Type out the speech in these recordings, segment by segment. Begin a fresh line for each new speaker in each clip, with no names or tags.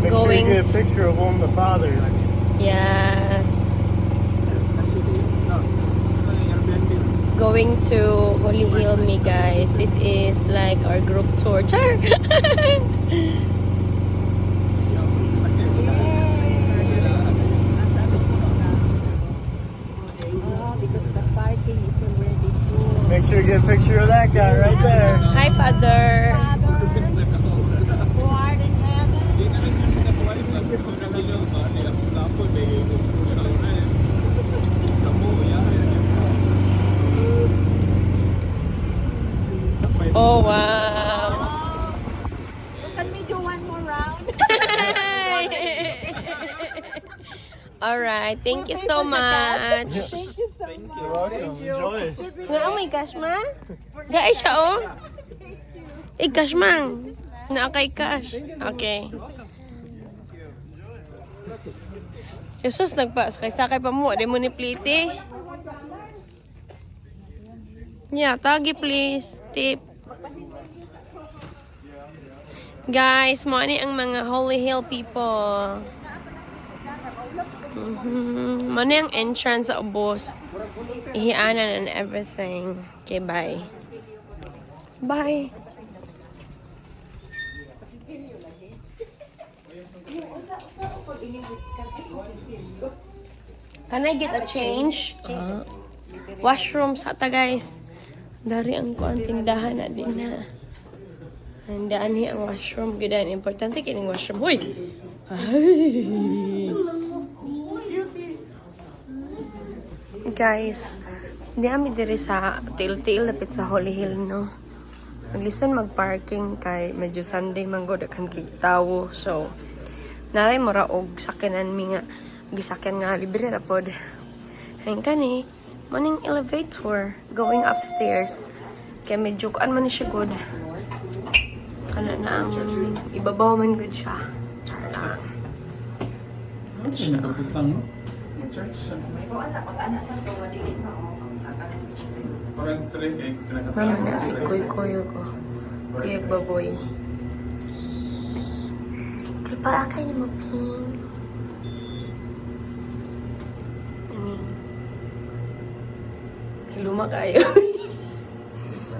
Make sure you get a picture of one of the fathers.
Yes. Going to Holy Hill, me guys. This is like our group tour. Char!
Because the parking is already full.
Make sure you get a picture of that guy right there.
Hi, Father.
Who art in heaven.
Oh, wow.
Can we do one more round?
Alright, thank you so much.
Thank you so much.
You're welcome. Enjoy.
Oh my gosh, man. Guys, siya, oh. Eh, cash, man. Naakay cash. Okay. Jesus, nagpa-sakay pa mo. Di mo ni pliti. Yeah, tagi please. Tip. Guys, mo ni ang mga Holy Hill people. Mo ni ang entrance sa ubos. Ihianan and everything. Okay, bye. Bye. Can I get a change? Washroom sa ta guys. Dari ang kuan tindahan na din na. Handaan ni ang washroom gidan importante kining washroom. Hoy. Guys, di ami diri sa Tiltil lapit sa Holy Hill no. Naglisten mag-parking kay medyo Sunday mango kan kitawo. So naray mura og sakyanan mi nga gisakyan nga libre ra pod. Hain kani maning elevator going upstairs. Kaya medyo kuan man ni siya good. Kana na ang ibabaw man good siya. Char lang. Mama na si Kuy-Kuyo ko. Kuyag baboy. Kaya para kayo na mag-ping. Luma kayo.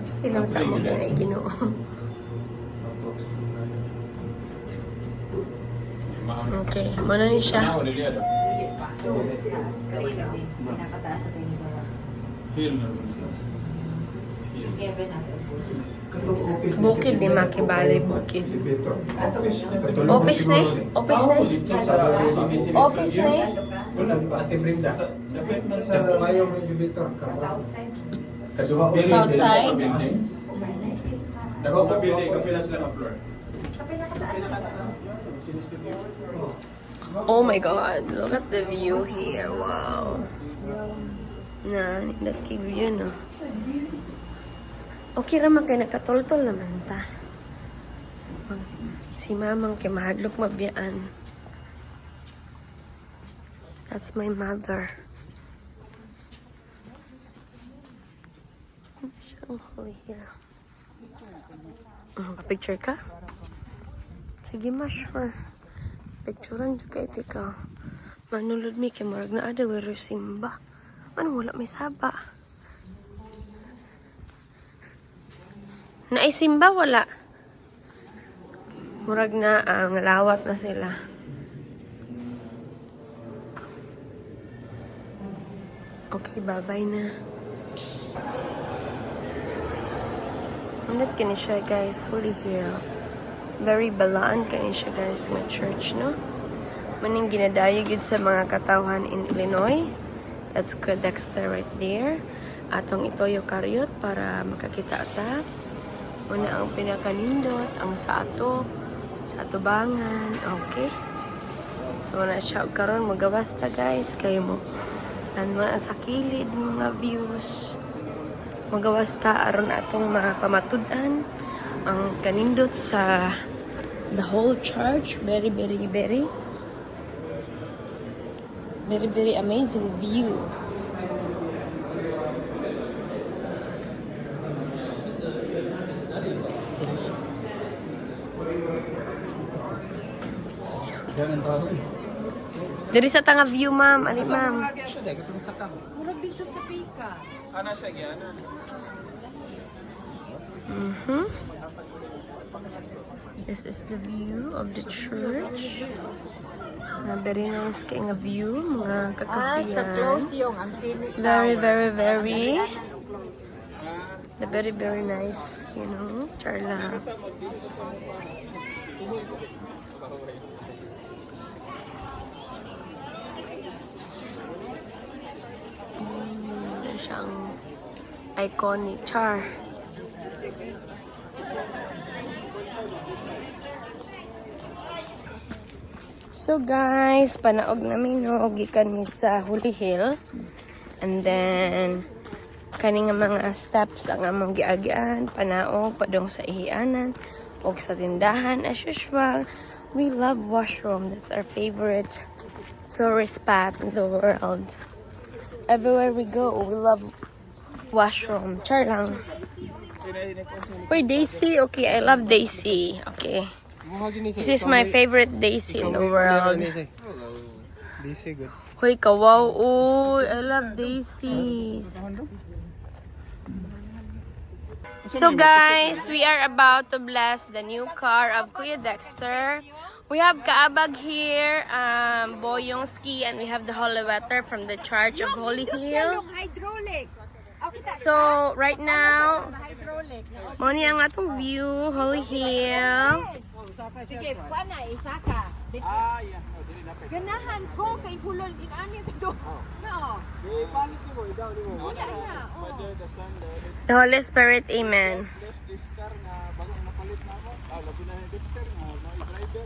Sila sa mo na Ginoo. Okay, mana ni siya? Bukid ni Makibali, bukid. Office ni? Office ni? Office ni?
Ate Brenda.
Southside? Oh my god, look at the view here. Wow. Na, nindot kay view no. Okay raman kay nakatultol naman ta. Si mamang kay mahadlok mabiyaan. That's my mother. Siyang huli here. Pa-picture ka? Sige ma, sure. Picturean juga ikaw. Manulod mi kay murag na ada wala simba. Ano wala may saba? Naay simba wala. Murag na ngalawat na sila. Okay, bye-bye na. Ulit kini siya guys, Holy Hill. Very balaan kani siya guys, nga church, no? Maning ginadayo gid sa mga katawhan in Illinois. That's good Dexter right there. Atong itoyo karyot para makakita ta. Una ang pinakanindot, ang sa atubangan, okay? So na siya karon magawas ta guys, kayo mo. Naman ang sa kilid mga views. Magawas ta aron atong mapamatud-an ang kanindot sa the whole church. Very amazing view.
Ganun to.
Diri sa tanga view, ma'am. Ali, ma'am.
Murag dito sa Picas.
Mhm. This is the view of the church. Very nice kay nga view, mga kakapiyan.
yung ang scenic
Very, very, very. Very, very nice, you know, Charla. Siyang iconic char. So guys, panaog namin no, gikan mi sa Holy Hill. And then kaning nga mga steps ang among giagian, panaog padong sa ihianan og sa tindahan as usual. We love washroom. That's our favorite tourist spot in the world. Everywhere we go, we love washroom. Char lang. Uy, Daisy. Okay, I love Daisy. Okay. This is my favorite Daisy in the world.
DC good.
Hoy, kawaw. Uy, I love Daisies. So guys, we are about to bless the new car of Kuya Dexter. We have Kaabag here, Boyongski, and we have the holy water from the Church of Holy Hill.
Hydraulic.
So, right now,
Hydraulic.
moni ang atong view, Holy Hill.
Sige, kuha na, isa ka. Ganahan ko kay hulol inani to. No. Wala na.
The Holy Spirit, Amen.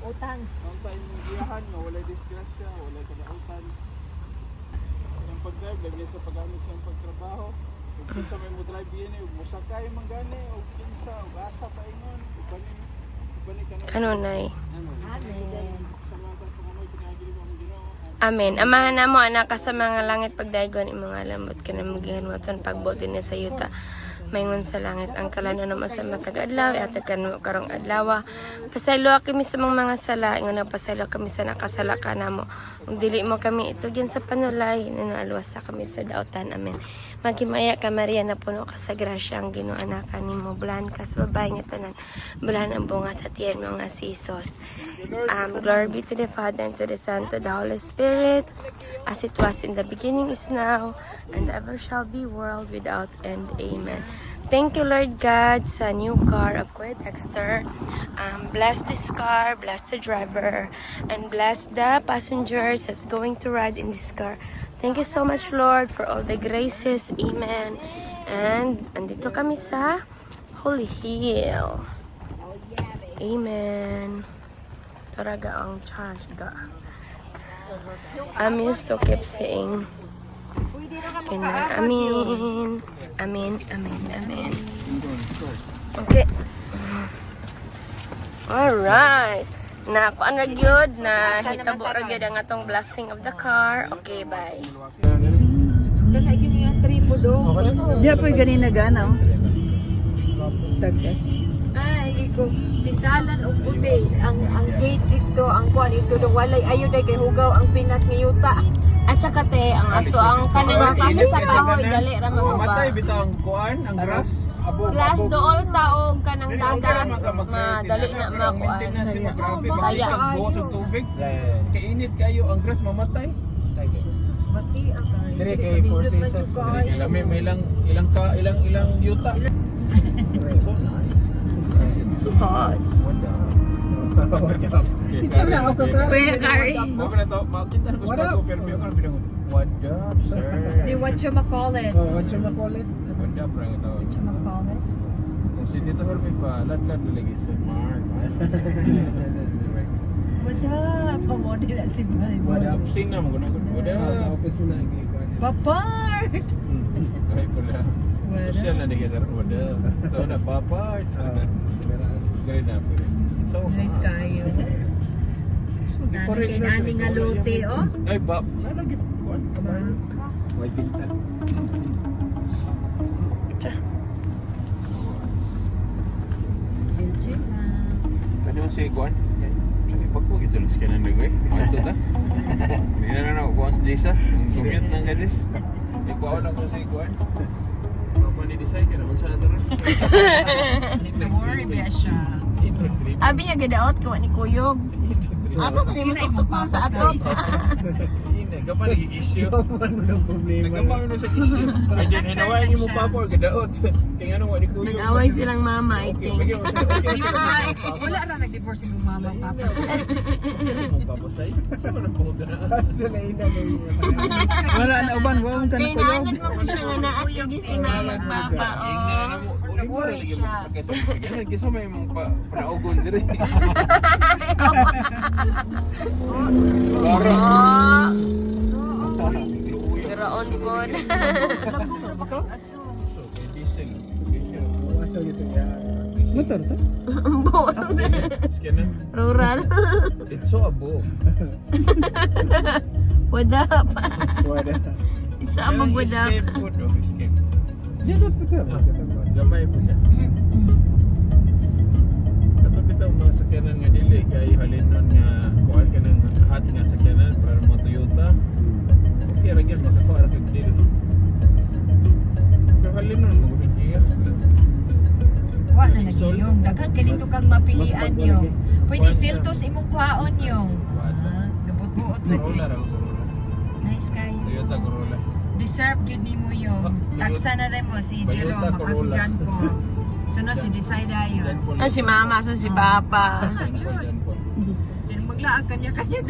Utang.
Pag-drive, lagay sa pag-amit sa pagtrabaho. Kung kinsa may mo drive yun, musakay man gani, o kinsa, o asa pa ingon, ubani ka na.
Kanunay.
Amen.
Sa mga pagpamoy, pinagili mo ang Ginoo.
Amen. Amahan na mo, anak ka sa mga langit pagdaygon, imong alamot ka na magihanwaton pagbuti ni sa yuta. Maingon sa langit ang kalano naman sa matag adlaw at karong adlaw. Pasaylo kami sa mga sala, ingon na pasaylo kami sa nakasala ka namo. Ug dili mo kami itugyan sa panulay, nanalwas sa kami sa dautan. Amen. Maghimaya ka Maria na puno ka sa grasya ang Ginoo anak nimo. Bulahan ka sa babae nga tanan. Bulahan ang bunga sa tiyan mo nga si Jesus. Glory be to the Father and to the Son to the Holy Spirit, as it was in the beginning, is now, and ever shall be, world without end. Amen. Thank you, Lord God, sa new car of Kuya Dexter. Bless this car, bless the driver, and bless the passengers that's going to ride in this car. Thank you so much, Lord, for all the graces. Amen. And andito kami sa Holy Hill. Amen. Taraga ang charge ga. I'm used to keep saying Amen, Amen, Amen, Amen, Amen. Okay. Alright. Na ako ang nagyod na hitabo ra gyud ang atong blessing of the car. Okay, bye.
Kana yun yung tripo do.
Di po ganina gana. Tagas.
Ay, ko pintalan og puti ang gate dito ang kuan ito do walay ayo day kay hugaw ang Pinas nga yuta.
At saka te, ang ato ang kanang kasi sa kahoy dali ra maguba.
Mamatay bitaw ang kuan, ang grass.
Plus dool taog kanang dagat madali na makuan. Kaya
ang buhos ng tubig. Kainit kayo ang grass mamatay.
Mati ang
Dire kay Four Seasons.
Ilang may ilang yuta. So nice.
so hot.
Isa na ako ka.
Kuya Gary.
Mo na to, makita na ko sa pero may kan binangon. What up, sir?
Ni what you call it?
Oh, what you call it?
What up, rang ito.
What you call this?
Kung si Tito Hermie pa, ladlad lagi si Mark.
What up? Pamodi na si Bay.
Sing na mo ko na. What
Sa
up?
office mo na igi ko.
Papart!
Ay pula. Social na di kita what up. So na papart. Gari na po. So
Nice kayo. Nani kay nani nga lote, oh.
Ay ba, nalagi kuan.
May pintan.
Chill-chill na.
Kanya si kuan. Sa ipagpug Ito lang scanan na gue. Ito ta. Hindi na ako sa Jisa. Ang commute ng gadis. Ikuha na ko sa ikuan. Papa ni design ka naman sana tara.
Don't worry, Besha.
Abi niya gadaot ko ni Kuyog. Asa pa ni masuksupan sa atop?
Hindi, kapag nag-issue.
Ano ng problema?
Nagkapang na sa issue. Ay, din, hinawayan niyo mo papa or gadaot. Kaya ano, wali ko yun.
Nag-away silang mama, I think.
Wala ra nag-divorce yung mama papa.
Mong papasay? Saan na punta na?
Sila ina wala na uban, wala mo ka na
Kailangan mo kung siya nga naas sige si mama papa.
Worry siya.
Kisa may mong panaugon diri. Baro.
Oh, garaon po.
Lagong ra ba kang aso?
So, kay diesel. Diesel.
Asa gitu ya. Motor to?
Buwan.
Scanan.
Rural.
It's so abo.
Wadap.
Wala.
Isa abog wadap.
Escape po do. Escape.
Ya dot po siya.
Gamay po siya. Kapag ito mga sakyanan nga dili kay halinon nga kuhaan ka ng lahat nga sakyanan para mga Toyota. Okay ra gyud makakuha ra kag deal. Pero halinon mo gud kaya.
Wa na lagi yung daghan ka dito kang mapilian yung. Pwede siltos imong kuhaon yung. Gabot-buot
Corolla
lagi.
ra Corolla.
Nice kayo.
Toyota Corolla.
Deserve yun ni mo yung. Taksa na rin mo si Jerome,
Toyota Corolla.
makasudyan ko. Sunod si Decida yun.
Ah, si mama, so si papa.
Then maglaag kanya-kanya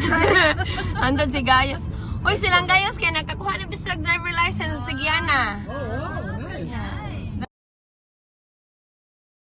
Andun si Gayos. Uy, silang Gayos kaya nakakuha ng bislag driver license sa Giana.
Oh, nice.